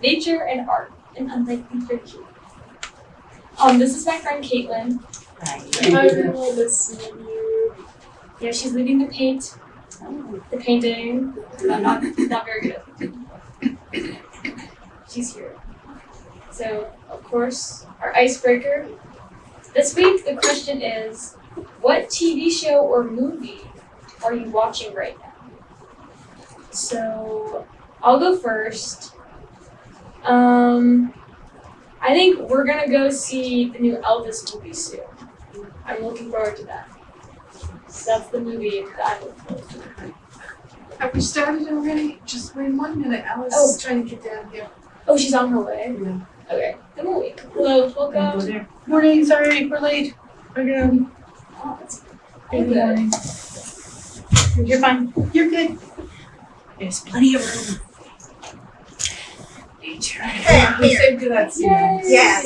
Nature and Art, an Unlikely Friendship. This is my friend Caitlin. Hi. Hi everyone, nice to meet you. Yeah, she's leading the painting. I'm not very good at painting. She's here. So, of course, our icebreaker. This week, the question is, what TV show or movie are you watching right now? So, I'll go first. I think we're gonna go see the new Elvis movie soon. I'm looking forward to that. So that's the movie that I'm looking forward to. Have we started already? Just wait 1 minute. Alice is trying to get down here. Oh, she's on her way? Yeah. Okay, the movie. Hello, welcome. Morning, sorry, we're late. Again. Oh, that's Good good. morning. You're fine. You're good. There's plenty of room. Nature. Hey, here. Saved you that scene. Yay. Yeah,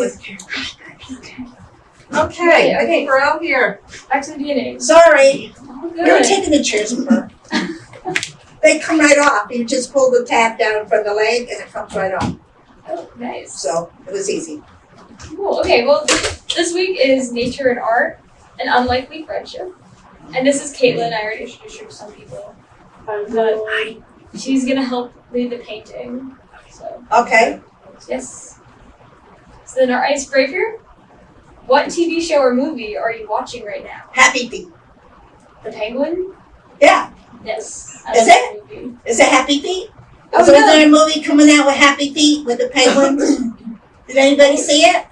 okay, I think we're out here. Back to the DNA. Sorry, Oh, you're good. taking the chairs apart. They come right off. You just pull the tab down from the leg and it comes right off. Oh, nice. So it was easy. Cool. Okay, well, this week is Nature and Art, an Unlikely Friendship. And this is Caitlin. I already introduced her to some people. But she's going to help lead the painting. So, Okay. yes. So then our icebreaker. What TV show or movie are you watching right now? Happy Feet. The Penguin? Yeah. Yes. Is it? Movie. Is it Happy Feet? Oh, So no. is there a movie coming out with Happy Feet with the penguins? Did anybody see it?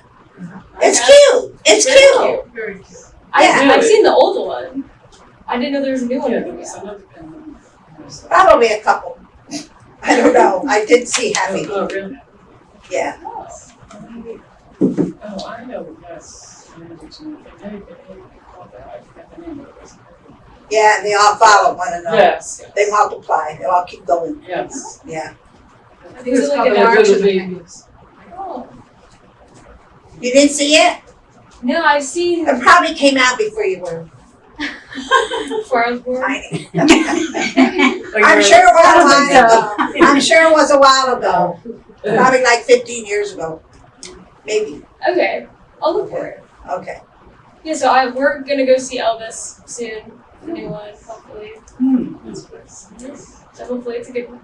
It's cute. It's Very cute. cute. Very cute. I've seen the old one. I didn't know there was a new one. Yeah, there coming was out. another penguin. Probably a couple. I don't know. I did see Happy Feet. Oh, really? Yeah. Oh. Oh, I know, yes. I know what you mean. Maybe called that. I forgot the name of it. Yeah, and they all follow one another. Yes. They multiply. They all keep going. Yes. Yeah. I think it's Is it like called an the March little of the baby? Penguins. Oh. You didn't see it? No, I've seen It probably came out before you were. before I was born. I'm sure it was a while ago. I'm sure it was a while ago. Probably like 15 years ago. Maybe. Okay, I'll look for it. Okay. Yeah, so we're gonna go see Elvis soon. The new one, hopefully. That's nice. Yes. So hopefully it's a good movie.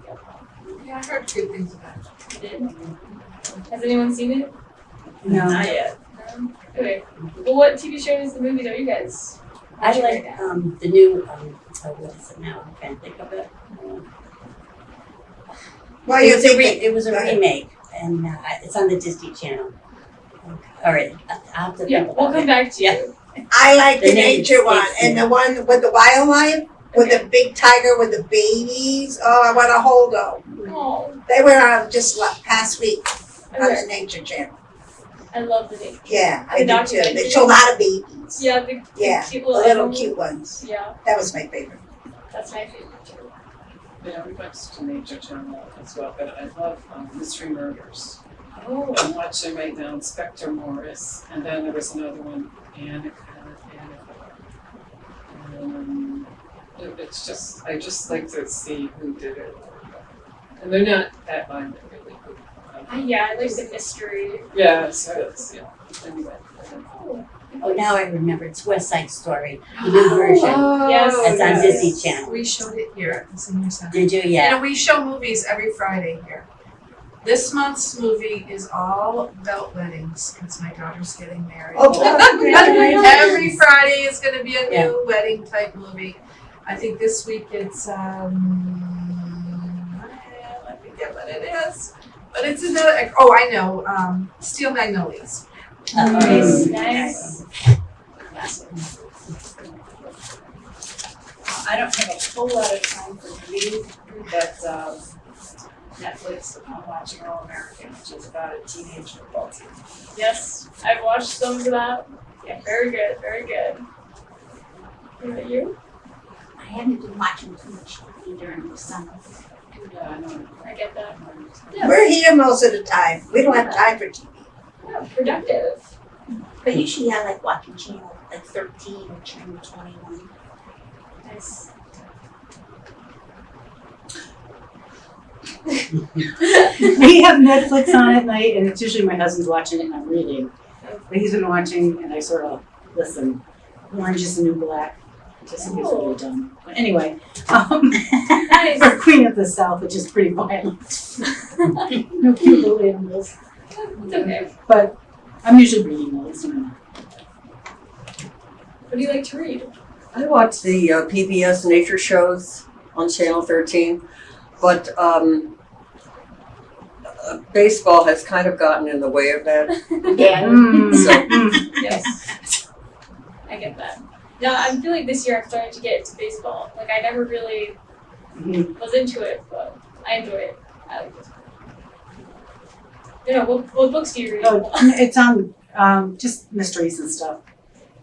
Yeah, I heard good things about it. You did. Has anyone seen it? No. Not yet. Okay. Well, what TV shows and movies are you guys I watching like right now? the new, what is it now? I can't think of it. Well, It you're was a thinking. it was a Go ahead. remake, and it's on the Disney Channel. All right, I'll have to Yeah, think we'll about come it. back to Yeah. you. I like the The name nature one escapes and me. the one with the wildlife with Okay. the big tiger with the babies. Oh, I want to hold them. Oh, They were on just past week on okay. the Nature Channel. I love the name. Yeah, I The do too. documentary? They show a lot of babies. Yeah, the Yeah, cute the little little animals. cute ones. Yeah, That was my favorite. that's my favorite too. Yeah, we watched the Nature Channel as well, but I love Mystery Murders. Oh, I'm watching right now Inspector Morris, and then there was another one, Annika. It's just, I just like to see who did it. And they're not that violent, really. yeah, I like the mystery. Yeah, so it's, yeah, anyway. Oh, now I remember. It's West Side Story, the new version. Yes. It's on yes. Disney Channel. We showed it here at the Senior Center. Did you? Yeah. You know, we show movies every Friday here. This month's movie is all about weddings because my daughter's getting married. Oh, Every Friday is going to be a new Yeah. wedding type movie. I think this week it's let me get what it is. But it's another. Oh, I know. Steel Magnolias. Nice, nice. I don't have a whole lot of time for reading, but Netflix, I'm watching All American, which is about a teenage football team. Yes, I've watched some of that. Yeah, very good, very good. What about you? I haven't been watching too much TV during the summer. Yeah, I know. I get that. We're here most of the time. We don't have time for TV. Yeah, productive. But usually I like watching channel like 13 or channel 21. Nice. We have Netflix on at night, and it's usually my husband's watching it and I'm reading. But he's been watching, and I sort of listen. Orange is the New Black. Just think it's really dumb. But anyway, Nice. or Queen of the South, which is pretty violent. No cute little animals. It's okay. But I'm usually reading those. You know. What do you like to read? I watch the PBS nature shows on Channel 13, but baseball has kind of gotten in the way of that. Yeah. So Yes. I get that. No, I feel like this year I'm starting to get into baseball. Like I never really was into it, but I enjoy it. I like baseball. You know, what books do you read? Oh, it's on just mysteries and stuff.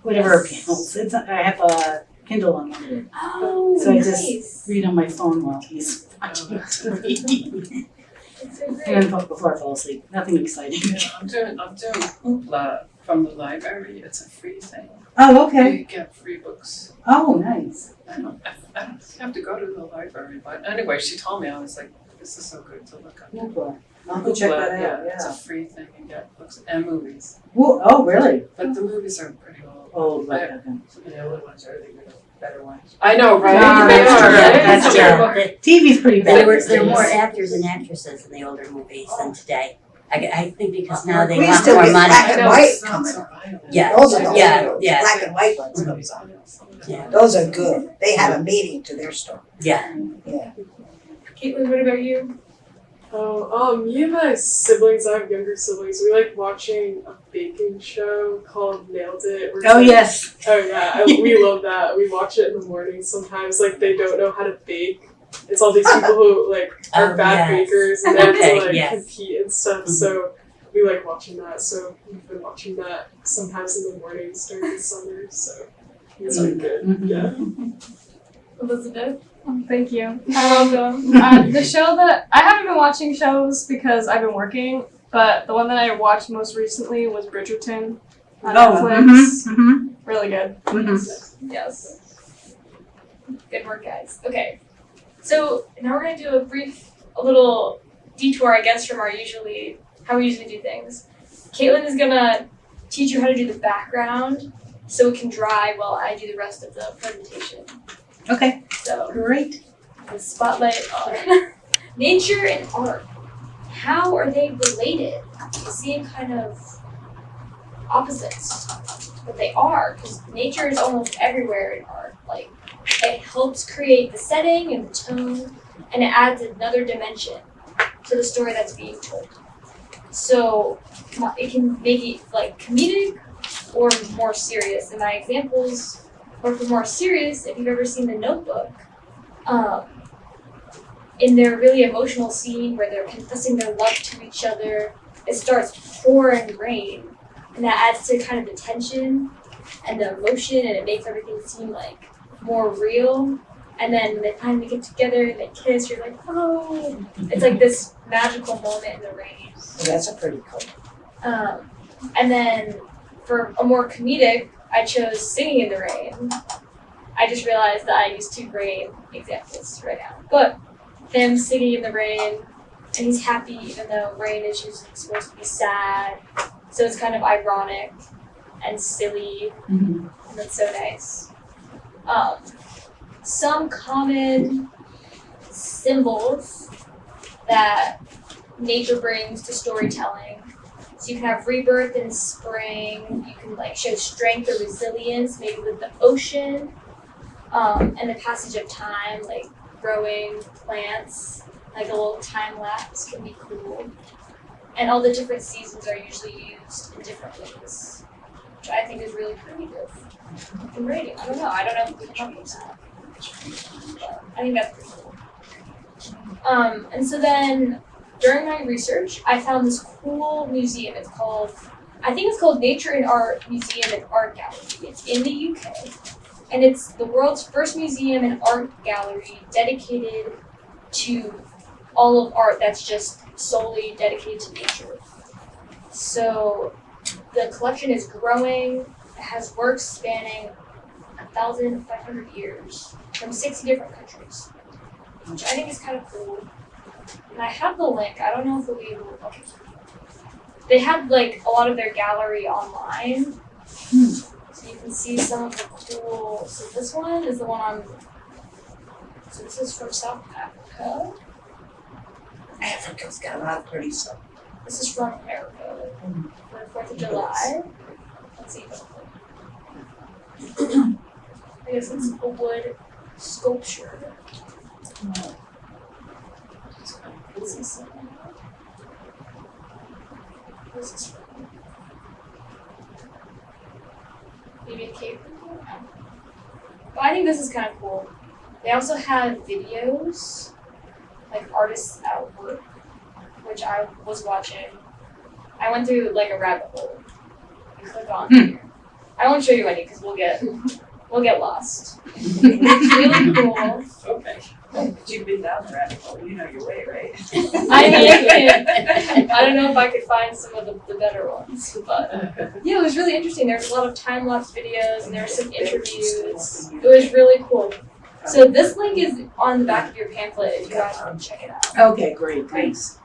Whatever appeals. It's I have a Kindle Unlimited. Oh, So I nice. just read on my phone while he's watching TV. It's so great. And then before I fall asleep. Nothing exciting. Yeah, I'm doing Hoopla from the library. It's a free thing. Oh, okay. You get free books. Oh, nice. I don't have to go to the library, but anyway, she told me, I was like, this is so good to look up. Hoopla. I'll go check that out, It's a yeah. free thing, you get books and movies. Whoa, oh, really? But the movies are pretty old. Oh, like that then. The older ones are the better ones. I know, right? Ah, They that's are, true. right? That's Yeah, TV's pretty bad. there were these days. more actors and actresses in the older movies than today. I think because now they We want used to more get money. black I and know, white it's not coming so up. violent. Yeah. Those are the Yeah, old yeah. black and white ones. Yeah. Those are good. They have a meaning to their story. Yeah. Yeah. Caitlin, what about you? Me and my siblings, I have younger siblings, we like watching a baking show called Nailed It. Oh, yes. Oh yeah, we love that. We watch it in the morning sometimes, like they don't know how to bake. It's all these people who like are Oh, bad yes. bakers and they have Okay, to like yes. compete and stuff, so we like watching that. So we've been watching that sometimes in the mornings during the summer, so it's been good. Mhm. Yeah. Elizabeth? Thank you. Welcome. The show that I haven't been watching shows because I've been working, but the one that I watched most recently was Bridgerton on Netflix. Really good. Yes. Good work, guys. Okay. So now we're gonna do a little detour, I guess, from how we usually do things. Caitlin is gonna teach you how to do the background so it can dry while I do the rest of the presentation. Okay, So great. the spotlight on nature and art. How are they related? They seem kind of opposites, but they are, because nature is almost everywhere in art. Like, it helps create the setting and the tone, and it adds another dimension to the story that's being told. So it can make it like comedic or more serious. And my examples or for more serious, if you've ever seen The Notebook, in their really emotional scene where they're confessing their love to each other, it starts pouring rain, and that adds to kind of the tension and the emotion, and it makes everything seem like more real. And then when they finally get together and they kiss, you're like, oh, it's like this magical moment in the rain. So that's a pretty cool. And then for a more comedic, I chose Singing in the Rain. I just realized that I used two rain examples right now. But him singing in the rain, and he's happy even though rain is usually supposed to be sad. So it's kind of ironic and silly, and that's so nice. Some common symbols that nature brings to storytelling. So you can have rebirth in spring, you can like show strength or resilience, maybe with the ocean, and the passage of time, like growing plants, like a little time lapse can be cool. And all the different seasons are usually used in different ways, which I think is really creative in writing. I don't know if we can come up with that. But I think that's pretty cool. And so then during my research, I found this cool museum. I think it's called Nature and Art Museum and Art Gallery. It's in the UK, and it's the world's first museum and art gallery dedicated to all of art that's just solely dedicated to nature. So the collection is growing. It has works spanning 1,500 years from 60 different countries, which I think is kind of cool. And I have the link. I don't know if it'll be able. Okay. They have like a lot of their gallery online, so you can see some of the cool. So this one is the one on. So this is from South Africa. Africa's got a lot of pretty stuff. This is from America for the 4th of July. Let's see. I guess it's a wood sculpture. What's this one? What's this from? Maybe a cave. But I think this is kind of cool. They also have videos, like artists at work, which I was watching. I went through like a rabbit hole. You click on here. I won't show you any because we'll get lost. It's really cool. Okay. But you've been down the rabbit hole, you know your way, right? I mean, I don't know if I could find some of the better ones, but yeah, it was really interesting. There was a lot of time lapse videos and there were some interviews. It was really cool. So this link is on the back of your pamphlet if you guys want to check it out. Okay, great, thanks.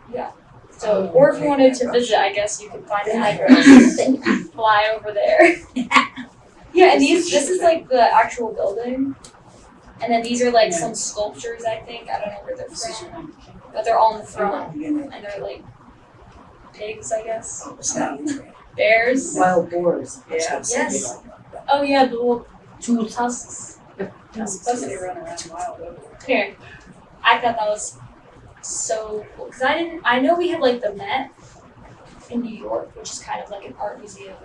So, or if you wanted to visit, I guess you could find an address and fly over there. Yeah, and this is like the actual building. And then these are like some sculptures, I think. I don't know where they're from. But they're all in the front. And they're like pigs, I guess. Bears. Wild boars. Yeah. Yes. Oh yeah, the little tusks. Somebody run around wild over there. Here. I thought that was so cool. Because I know we have like the Met in New York, which is kind of like an art museum.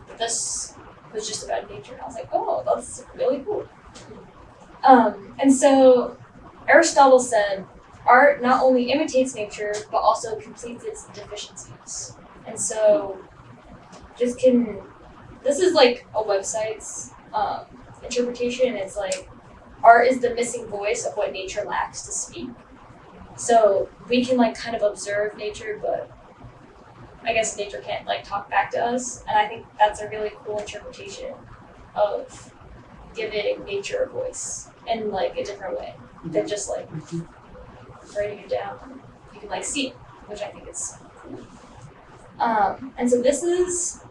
But this was just about nature. And I was like, oh, that's really cool. And so Aristotle said, art not only imitates nature, but also completes its deficiencies. And so this is like a website's interpretation. It's like, art is the missing voice of what nature lacks to speak. So we can like kind of observe nature, but I guess nature can't like talk back to us. And I think that's a really cool interpretation of giving nature a voice in like a different way than just like writing it down. You can like see it, which I think is cool. And so this is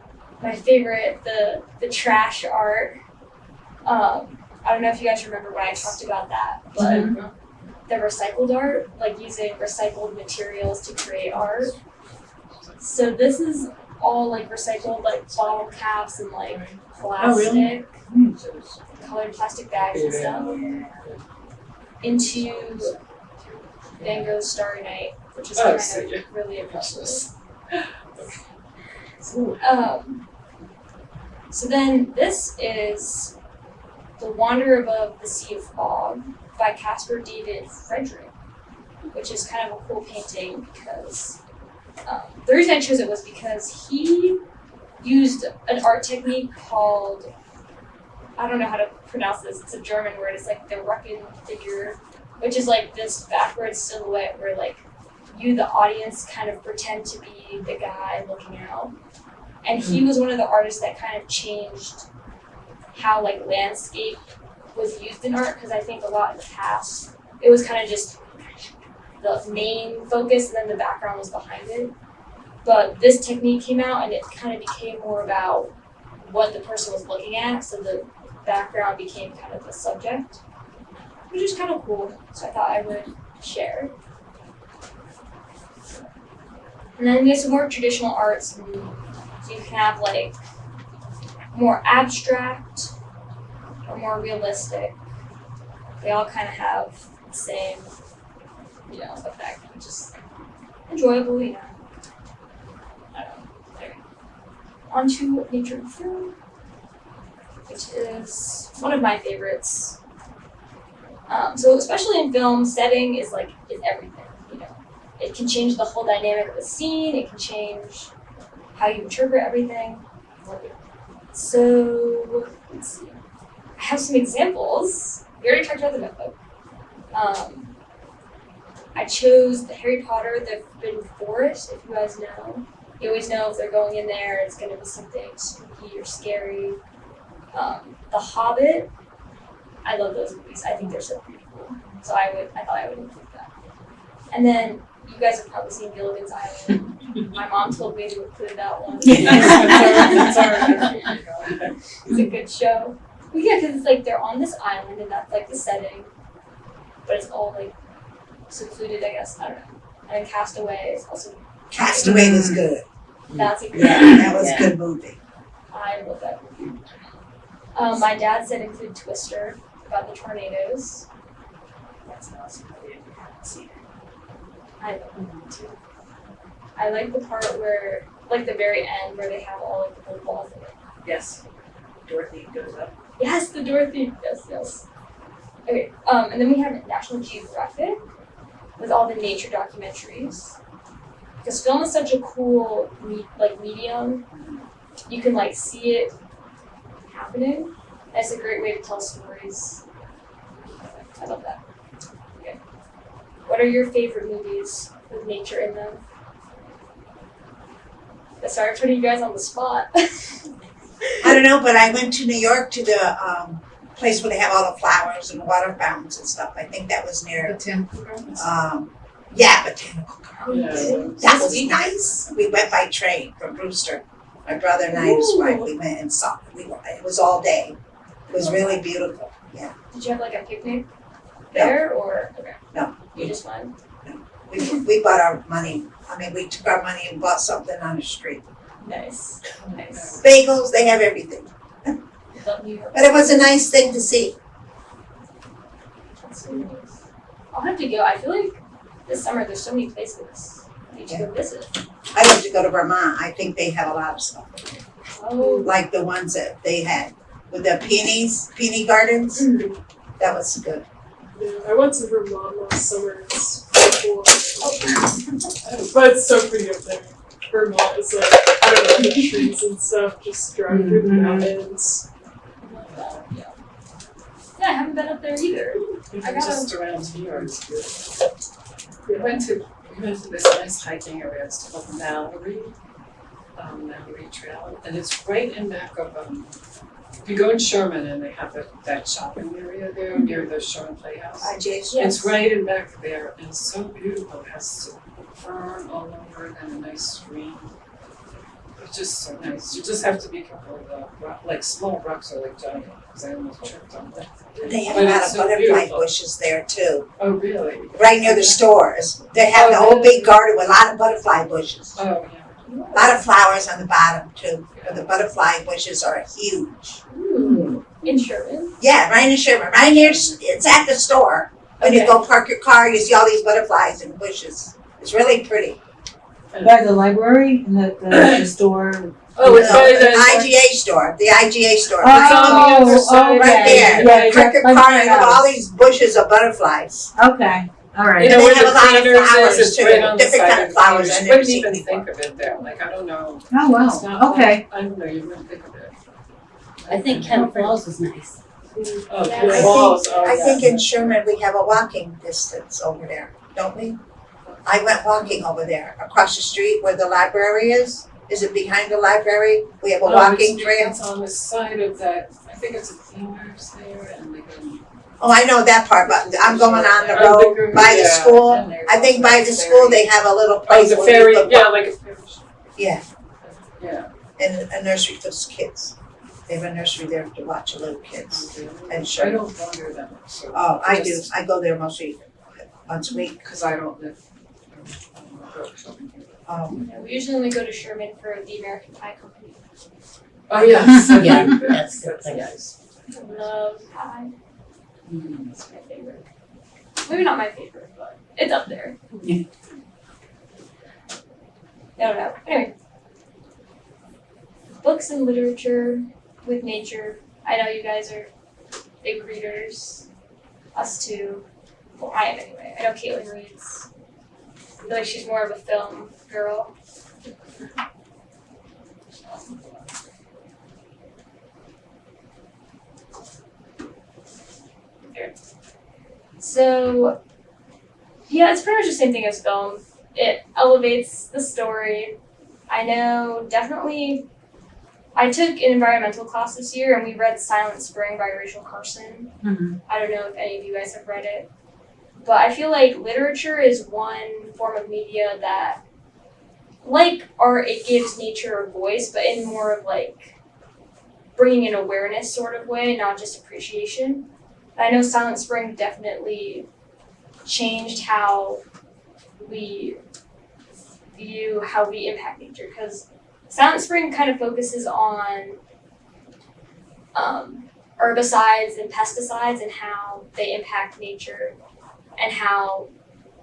my favorite, the trash art. I don't know if you guys remember when I talked about that, but the recycled art, like using recycled materials to create art. So this is all like recycled like bottle caps and like plastic, colored plastic bags and stuff into Van Gogh's Starry Night, which is kind of really impressive. So then this is The Wanderer Above the Sea of Fog by Caspar David Friedrich, which is kind of a cool painting because the reason I chose it was because he used an art technique called, I don't know how to pronounce this, it's a German word, it's like the Recken figure, which is like this backwards silhouette where like you, the audience, kind of pretend to be the guy looking out. And he was one of the artists that kind of changed how like landscape was used in art, because I think a lot in the past it was kind of just the main focus and then the background was behind it. But this technique came out and it kind of became more about what the person was looking at, so the background became kind of the subject, which is kind of cool, so I thought I would share. And then we have some more traditional arts, and so you can have like more abstract or more realistic. They all kind of have the same, effect, which is enjoyable, I don't know. There. On to nature and film, which is one of my favorites. So especially in film, setting is everything, It can change the whole dynamic of the scene, it can change how you interpret everything. So, let's see. I have some examples. We already talked about the Notebook. I chose the Harry Potter, the Forbidden Forest, if you guys know. You always know if they're going in there, it's going to be something spooky or scary. The Hobbit, I love those movies. I think they're so beautiful. So I thought I would include that. And then you guys have probably seen Gilligan's Island. My mom told me to include that one. It's a good show. But yeah, because it's like they're on this island and that's like the setting, but it's all like secluded, I guess. I don't know. And Castaway is also. Castaway was good. That's a good. Yeah, that was a good movie. I love that movie. My dad said include Twister about the tornadoes. That's an awesome movie if you haven't seen it. I love that movie too. I like the part where, like the very end, where they have all like the little balls in it. Yes. Dorothy goes up. Yes, the Dorothy. Yes. Okay. And then we have National Geographic with all the nature documentaries. Because film is such a cool medium. You can like see it happening. And it's a great way to tell stories. I love that. Okay. What are your favorite movies with nature in them? Sorry for putting you guys on the spot. I don't know, but I went to New York to the place where they have all the flowers and water fountains and stuff. I think that was near. Botanical Gardens. Botanical Gardens. Yeah. That was nice. We went by train from Brewster. My brother and I and his wife, we went and saw. It was all day. It was really beautiful. Yeah. Did you have like a picnic there or okay? No. You just went? We bought our money. I mean, we took our money and bought something on the street. Nice. Nice. Bagels, they have everything. Love New York. But it was a nice thing to see. That's so nice. I'll have to go. I feel like this summer there's so many places I need to go visit. I love to go to Vermont. I think they have a lot of stuff. Oh. Like the ones that they had with the peony gardens. Mm-hmm. That was good. Yeah, I went to Vermont last summer. It's pretty cool. But it's so pretty up there. Vermont is like, I don't know, the trees and stuff, just driving through the mountains. Yeah, I haven't been up there either. If I you're gotta- just around here, it's good. We went to this nice hiking area, it's called Mallory Trail, and it's right in back of, you go in Sherman and they have that shopping area there near the Sherman Playhouse. IGH. Yes. It's right in back there, and it's so beautiful, it has fern all over it and a nice stream. It's just so nice, you just have to be careful of the like small rocks are like giant, because I almost tripped on that. They have But a lot it's of so butterfly beautiful. bushes there too. Oh, really? Right near the stores. They have the Oh, whole really? big garden with a lot of butterfly bushes. Oh, yeah. A lot of flowers on the bottom too. But the butterfly bushes are huge. In Sherman. Yeah, right in Sherman. Right near, it's at the store. When you Okay. go park your car, you see all these butterflies and bushes. It's really pretty. By the library and the store. Oh, it's No, by the the. IGA store. The IGA store. It's on the other Oh, side. Right there. Yeah, Park your by car my and look at all house. these bushes of butterflies. Okay, all right. You know And they where have the a lot of cleaners flowers, is, it's too. right on the Different side kind of of flowers the I've cleaners. You never wouldn't seen even before. think of it there, like, I don't know. Oh, It's not wow, okay. I don't know, you wouldn't think of it. I think Kent Falls is nice. Oh, Yeah, the I walls, oh, I yeah. think in Sherman we have a walking distance over there, don't we? I went walking over there, across the street where the library is. Is it behind the library? We have a Oh, walking it's- trail. It's on the side of that, I think it's a cleaners there and like Oh, I know that part, but I'm going on the Oh, road the- by the yeah, school. and there's I think also by a the ferry. school they have a little Oh, place the where ferry, you could yeah, walk. like a ferry. Yeah, Yeah. and a nursery for kids. They have a nursery there to watch the little kids. And I sure. don't wander that much, so. Oh, I do. just- I go there mostly once a week. Cause I don't live. Yeah, we usually only go to Sherman for the American Pie Company. Oh, yes. Yeah, that's the That's thing. nice. I love pie. It's my favorite. Maybe not my favorite, but it's up there. Yeah. I don't know. Anyway. Books and literature with nature. I know you guys are big readers. Us too. Well, I am anyway. I know Caitlin reads. I feel like she's more of a film girl. There. So, yeah, it's pretty much the same thing as film. It elevates the story. I know, definitely. I took an environmental class this year, and we read *Silent Spring* by Rachel Carson. Mhm. I don't know if any of you guys have read it. But I feel like literature is one form of media that, like art, it gives nature a voice, but in more of like bringing an awareness sort of way, not just appreciation. I know Silent Spring definitely changed how we view how we impact nature, because Silent Spring kind of focuses on herbicides and pesticides and how they impact nature, and how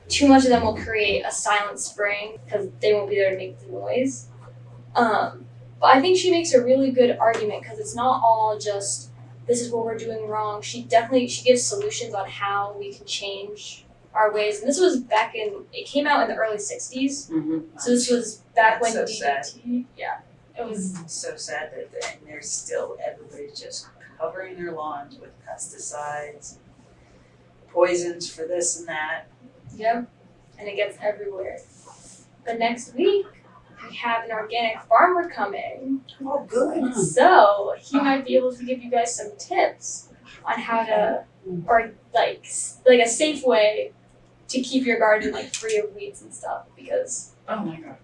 too much of them will create a silent spring because they won't be there to make the noise. But I think she makes a really good argument because it's not all just this is what we're doing wrong. She gives solutions on how we can change our ways. And this was it came out in the early 60s. So this was back when That's so DDT, yeah, it was. It's so sad that and there's still everybody's just covering their lawns with pesticides, poisons for this and that. Yep, and it gets everywhere. But next week, we have an organic farmer coming. Oh, good. So he might be able to give you guys some tips on how to, or like a safe way to keep your garden like free of weeds and stuff. Because Oh my god.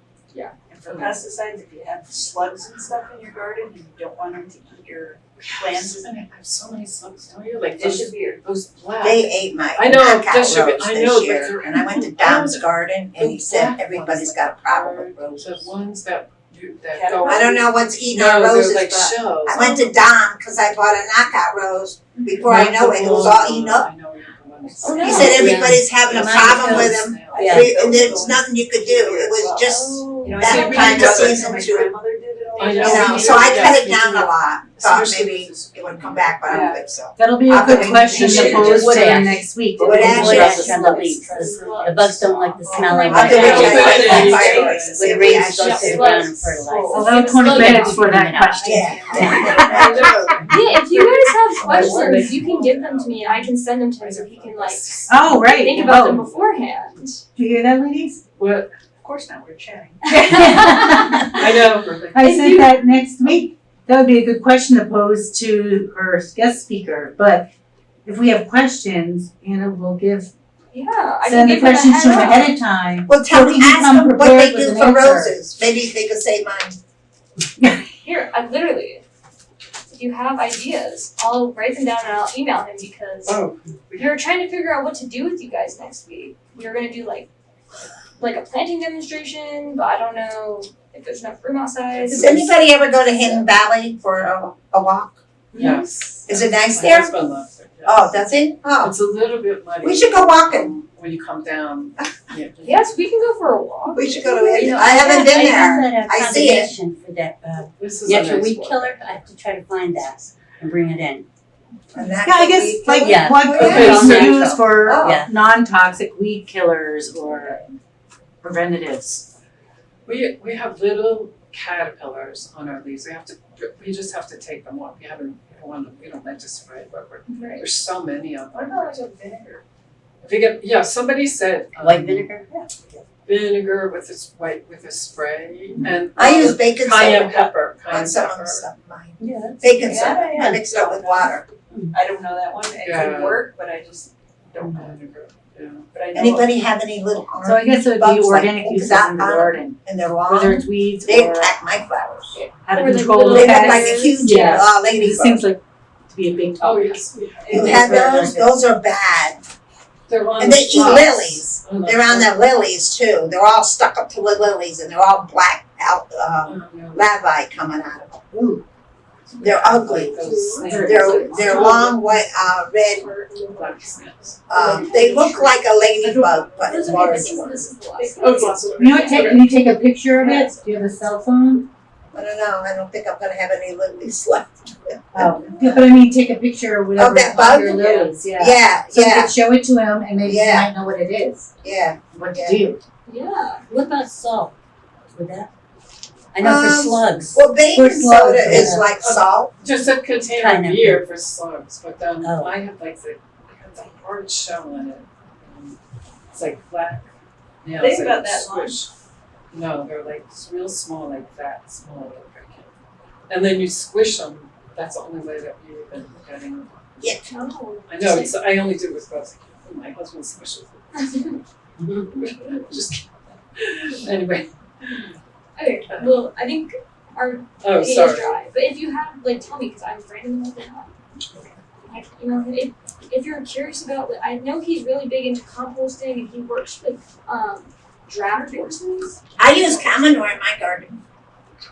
And for pesticides, if you have slugs and stuff in your garden and you don't want them to eat your plants, I have so many slugs, don't you? Like disappear. those black. They ate my I know, knockout just sugar- rose I this know, but year, they're- and I went to Dom's garden, and he said everybody's got a problem with The roses. ones that go. I don't know what's eating No, our they're roses, like but shells. I went to Dom because I bought a knockout rose. Before I know it, it was all eaten up. I know you're the ones. Oh, no. He said everybody's having a Yeah. problem with them, Yeah. and there's nothing you could do. It was just You know, that I kind of see season my to it. grandmother did it all I the know. You time. know, so I cut Yes, it we down do. a lot. Thought Especially maybe with this- it would come back, but I don't think so. That'll be a I'll good put it- question you to should pose just- to Wood next week. Wood ash, Wood yes. ash on the leaves. The bugs don't like the smell of I'll do it it. just like Yeah. the fireworks. When the rains go to the ground and fertilize. About 20 minutes for that question. Yeah, if you guys have questions, you can give them to me and I can send them to him so he can like Oh, right. think about them Oh, beforehand. did you hear that, ladies? What? Of course not, we're chatting. I know. I said that next week. That would be a good question to pose to our guest speaker. But if we have questions, we'll give Yeah, I can send the give them a questions to them head ahead up. of time. Well, tell So me, we can ask come them what prepared they with do an for answer. roses. Maybe they could say mine. Here, I literally, if you have ideas, I'll write them down and I'll email him because Oh, we were trying to figure out what to do with you guys next week. We were gonna do like a planting demonstration, but I don't know if there's enough room outside. Does anybody ever go to Hidden Valley for a walk? yes. Is it nice My there? husband loves it. yes. Oh, does it? Oh, It's a little bit muddy. we should go walking. When you come down. Yeah. Yes, we can go for a walk. We should go to You Hidden. know, I haven't been I there. have I that see it. combination for that, This is a natural nice weed one. killer. I have to try to find that and bring it in. Yeah, I guess like Yeah. what Oh, could yeah. we Yeah. use for Oh. Yeah. non-toxic weed killers or preventatives? We have little caterpillars on our leaves. We just have to take them off. We don't like to spray, but there's so many of What them. about like a vinegar? If you get, somebody said White vinegar? vinegar with a spray and I use baking cayenne soda pepper. on Cayenne some of pepper. the stuff, mine. Yeah. Baking Yeah, soda, yeah. I mix it up with water. I don't know that one, it Yeah. could work, but I just don't know. Vinegar. Yeah. But I know. Anybody have any little So I guess it would be bugs like organic uses polka in the dot garden, in their whether lawn? it's weeds They or attack my flowers. how to Or like control little the They pests. look like a huge Yeah. It ladybug. seems like to be a big Oh, topic. yes, we have. You have those? Those are bad. They're on And the they eat shrubs. lilies. On the They're on shrubs. the lilies too. They're all stuck up to the lilies and they're all black out, Yeah. larvae coming out of them. Ooh. They're ugly. Like those They're long, white, red. black snails. They look like a ladybug, but This it's is large. this is the last. Oh, it's awesome. You know what, can you take a picture of it? Do you have a cell phone? I don't know. I don't think I'm gonna have any lilies left. Oh, yeah, but I mean, take a picture or whatever. that of bug? your lilies, yeah. Yeah, So you yeah, could show it to him and maybe he Yeah. might know what it is, yeah. what to Yeah. do. Yeah. What about salt? Would that? I know for slugs. Well, baking For slugs, soda is yeah. like salt. Just a container Kind of of. beer for slugs, but Oh. I have like the hard shell in it. It's like black nails. They've that got you that long? squish. No, they're like real small, like that small. Like I can. And then you squish them. That's the only way that you've been getting them. Yeah. Oh. I know. I only do it with bugs. My husband's specialty. Mhm. Just anyway. Okay, well, I think our Oh, page sorry. dry. But if you have, like, tell me, because I'm random open up. Like, you know, if you're curious about, like, I know he's really big into composting and he works with drought horses. I use common in my garden.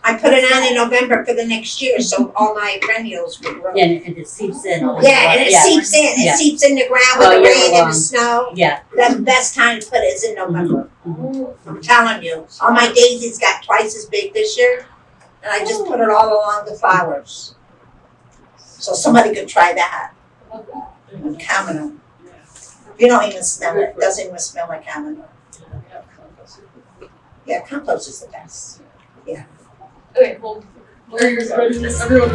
I put it on in November for the next year, so all my perennials will grow. Yeah, and it seeps in. all the Yeah, and water. it seeps in. It Yeah. seeps in the ground with All the year rain and long. the snow. Yeah. The best time to put it is in November. Oh, I'm telling you. All my daisies got twice as big this year, and I just put it all along the flowers. So somebody could try that. I love that. With common. Yeah. You don't even smell it. It doesn't even smell like common. Yeah, compost. Yeah, compost is the best. Okay, well, what are your Everybody, everyone